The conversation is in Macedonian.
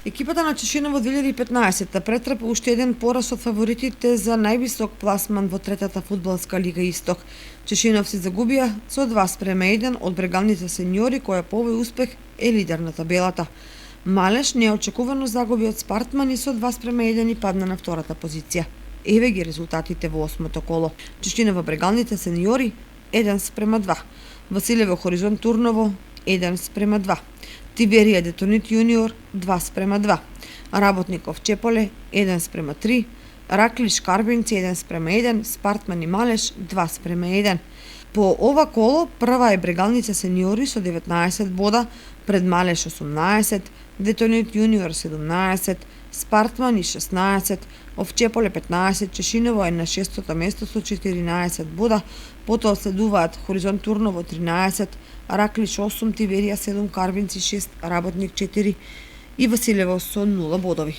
Екипата на Чешиново 2015 претрпа уште еден пораз од фаворитите за највисок пласман во третата фудбалска лига Исток. Чешиновци загубија со 2:1 од брегалните сеньори, која по овој успех е лидер на табелата. Малеш неочекувано загуби од Спартман и со 2:1 и падна на втората позиција. Еве ги резултатите во осмото коло. Чешиново брегалните сеньори 1:2. Василево Хоризонт Турново 1:2. Тиверија Детонит Јуниор 2:2. Работников Чеполе 1:3. Раклиш Карбинци 1:1. Спартман и Малеш 2:1. По ова коло прва е брегалница сеньори со 19 бода, пред Малеш 18, Детонит Јуниор 17, Спартман и 16, Овчеполе 15, Чешиново е на 6-то место со 14 бода, потоа следуваат Хоризонт Турново 13, Раклиш 8, Тиверија 7, Карбинци 6, Работник 4 и Василево со 0 бодови.